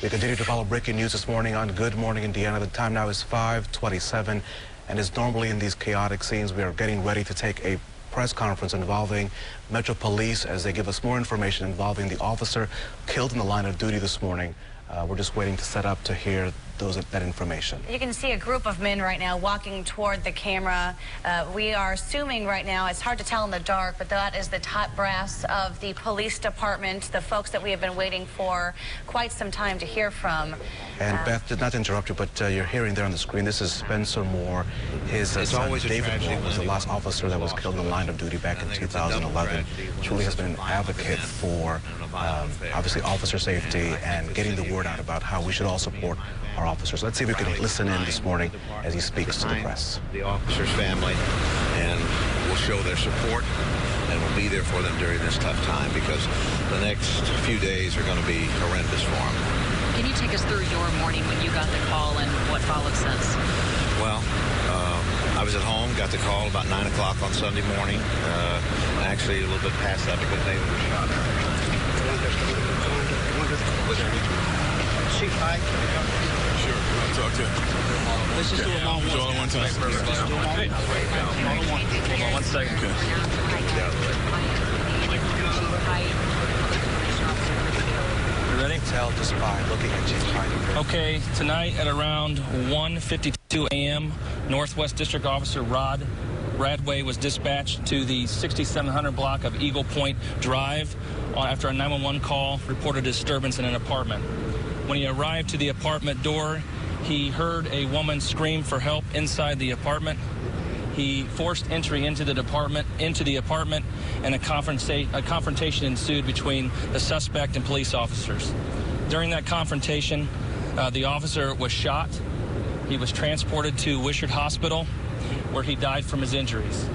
We continue to follow breaking news this morning on Good Morning Indiana. The time now is 5:27, and as normally in these chaotic scenes, we are getting ready to take a press conference involving Metro Police as they give us more information involving the officer killed in the line of duty this morning. We're just waiting to set up to hear that information. You can see a group of men right now walking toward the camera. We are assuming right now, it's hard to tell in the dark, but that is the top brass of the police department, the folks that we have been waiting for quite some time to hear from. And Beth, not to interrupt you, but you're hearing there on the screen, this is Spencer Moore. His son, David Moore, was the last officer that was killed in the line of duty back in 2011. Truly has been an advocate for, obviously, officer safety and getting the word out about how we should all support our officers. Let's see if we can listen in this morning as he speaks to the press. The officers' family, and we'll show their support, and we'll be there for them during this tough time, because the next few days are going to be horrendous for them. Can you take us through your morning when you got the call and what followed since? Well, I was at home, got the call about 9 o'clock on Sunday morning. Actually, a little bit past that because they were shot. Chief, hi. Sure, I'll talk to you. Let's just do them all Do all one time. Hold on 1 second. Okay. You ready? Tell just by looking at Chief Hyde. Okay, tonight at around 1:52 a.m., Northwest District Officer Rod Radway was dispatched to the 6700 block of Eagle Point Drive after a 911 call reported disturbance in an apartment. When he arrived to the apartment door, he heard a woman scream for help inside the apartment. He forced entry into the apartment, and a confrontation ensued between the suspect and police officers. During that confrontation, the officer was shot. He was transported to Wishart Hospital, where he died from his injuries.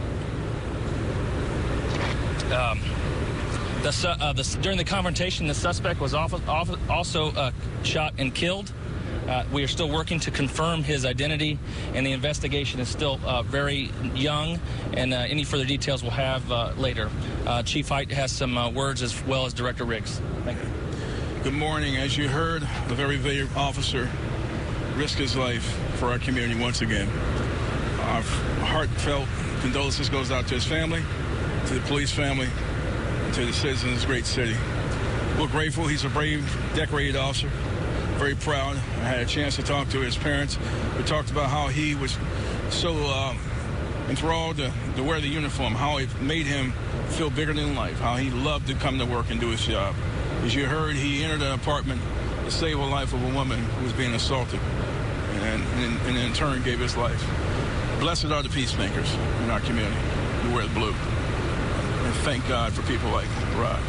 During the confrontation, the suspect was also shot and killed. We are still working to confirm his identity, and the investigation is still very young, and any further details we'll have later. Chief Hite has some words, as well as Director Riggs. Thank you. Good morning. As you heard, the very brave officer risked his life for our community once again. Our heartfelt condolences goes out to his family, to the police family, to the citizens of this great city. We're grateful. He's a brave, decorated officer. Very proud. I had a chance to talk to his parents. We talked about how he was so enthralled to wear the uniform, how it made him feel bigger than life, how he loved to come to work and do his job. As you heard, he entered an apartment to save the life of a woman who was being assaulted, and in turn gave his life. Blessed are the peacemakers in our community who wear the blue. And thank God for people like Rod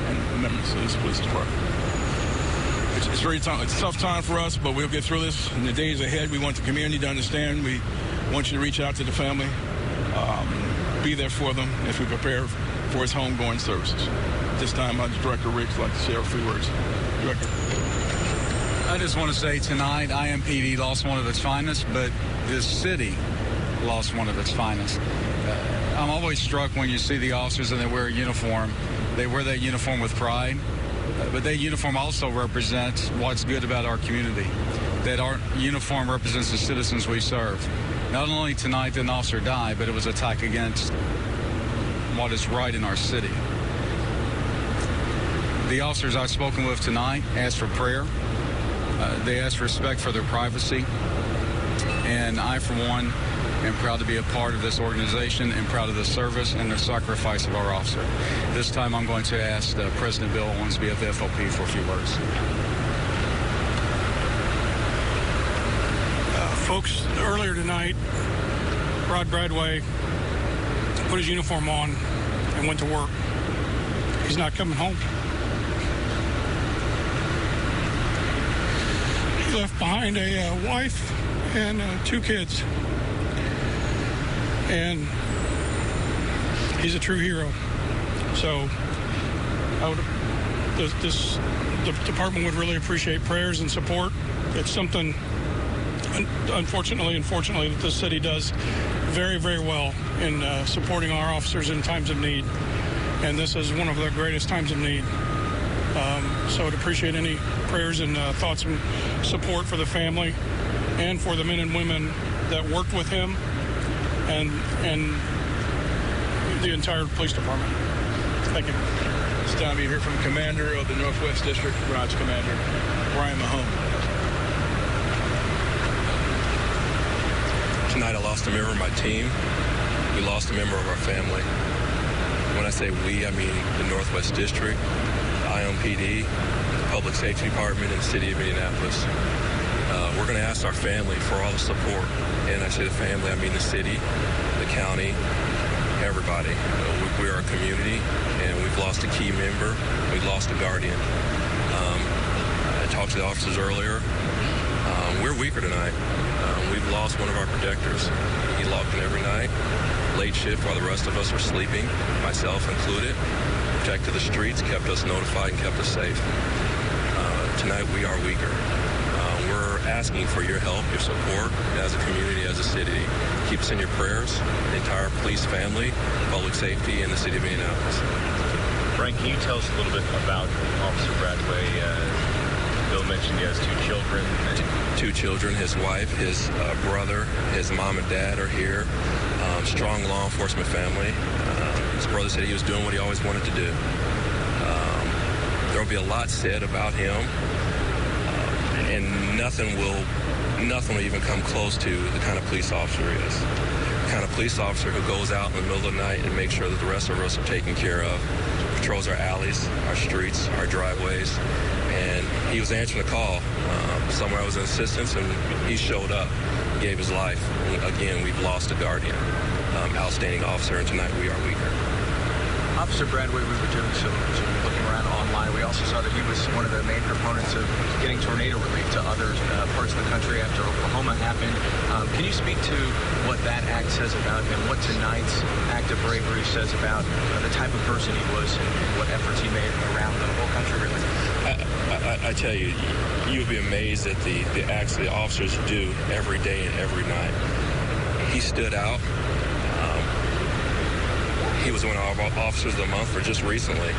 and members of this police department. It's a tough time for us, but we'll get through this in the days ahead. We want the community to understand. We want you to reach out to the family, be there for them as we prepare for his homegoing services. At this time, Director Riggs would like to share a few words. Director. I just want to say tonight, IMPD lost one of its finest, but this city lost one of its finest. I'm always struck when you see the officers and they wear a uniform. They wear that uniform with pride, but that uniform also represents what's good about our community. That our uniform represents the citizens we serve. Not only tonight did an officer die, but it was an attack against what is right in our city. The officers I've spoken with tonight asked for prayer. They asked respect for their privacy. And I, for one, am proud to be a part of this organization and proud of the service and the sacrifice of our officer. This time I'm going to ask President Bill Owens to be at the FOP for a few words. Folks, earlier tonight, Rod Bradway put his uniform on and went to work. He's not coming home. He left behind a wife and 2 kids. And he's a true hero. So the department would really appreciate prayers and support. It's something, unfortunately, that this city does very, very well in supporting our officers in times of need. And this is one of the greatest times of need. So I'd appreciate any prayers and thoughts and support for the family and for the men and women that worked with him and the entire police department. Thank you. This time you hear from Commander of the Northwest District, Rod's Commander, Brian Mahone. Tonight I lost a member of my team. We lost a member of our family. When I say we, I mean the Northwest District, the IMPD, the Public Safety Department, and the City of Indianapolis. We're going to ask our family for all the support. And I say the family, I mean the city, the county, everybody. We are a community, and we've lost a key member. We've lost a guardian. I talked to the officers earlier. We're weaker tonight. We've lost one of our protectors. He logged in every night, late shift while the rest of us are sleeping, myself included, protected the streets, kept us notified, and kept us safe. Tonight we are weaker. We're asking for your help, your support as a community, as a city. Keep us in your prayers, the entire police family, public safety, and the city of Indianapolis. Brian, can you tell us a little bit about Officer Bradway? Bill mentioned he has 2 children. 2 children, his wife, his brother, his mom and dad are here. Strong law enforcement family. His brother said he was doing what he always wanted to do. There will be a lot said about him, and nothing will even come close to the kind of police officer he is. The kind of police officer who goes out in the middle of the night and makes sure that the rest of us are taken care of, patrols our alleys, our streets, our driveways, and he was answering the call. Somewhere I was in assistance, and he showed up, gave his life. And again, we've lost a guardian, outstanding officer, and tonight we are weaker. Officer Bradway, we were doing some looking around online. We also saw that he was one of the main proponents of getting tornado relief to other parts of the country after Oklahoma happened. Can you speak to what that act says about him, what tonight's act of bravery says about the type of person he was and what efforts he made around the whole country, really? I tell you, you'll be amazed at the acts the officers do every day and every night. He stood out. He was one of our officers of the month for just recently,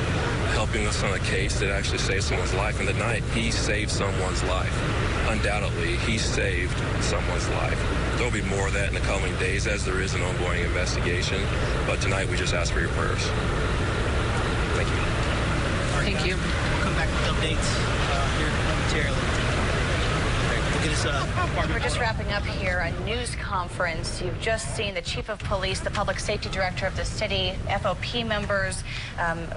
helping us on a case that actually saved someone's life. And tonight, he saved someone's life. Undoubtedly, he saved someone's life. There'll be more of that in the coming days as there is an ongoing investigation. But tonight, we just ask for your prayers. Thank you. Thank you. We'll come back with updates here momentarily. We're just wrapping up here a news conference. You've just seen the chief of police, the public safety director of the city, FOP members,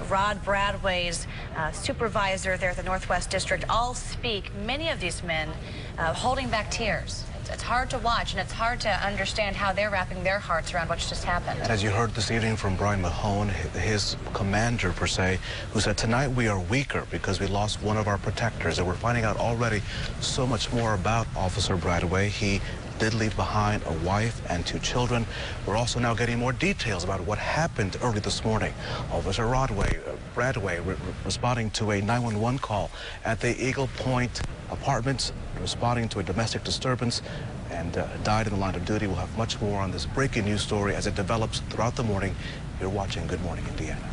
Rod Bradway's supervisor there at the Northwest District, all speak. Many of these men holding back tears. It's hard to watch, and it's hard to understand how they're wrapping their hearts around what's just happened. And as you heard this evening from Brian Mahone, his commander, per se, who said, tonight we are weaker because we lost one of our protectors. And we're finding out already so much more about Officer Bradway. He did leave behind a wife and 2 children. We're also now getting more details about what happened early this morning. Officer Bradway responding to a 911 call at the Eagle Point apartments, responding to a domestic disturbance, and died in the line of duty. We'll have much more on this breaking news story as it develops throughout the morning. You're watching Good Morning Indiana.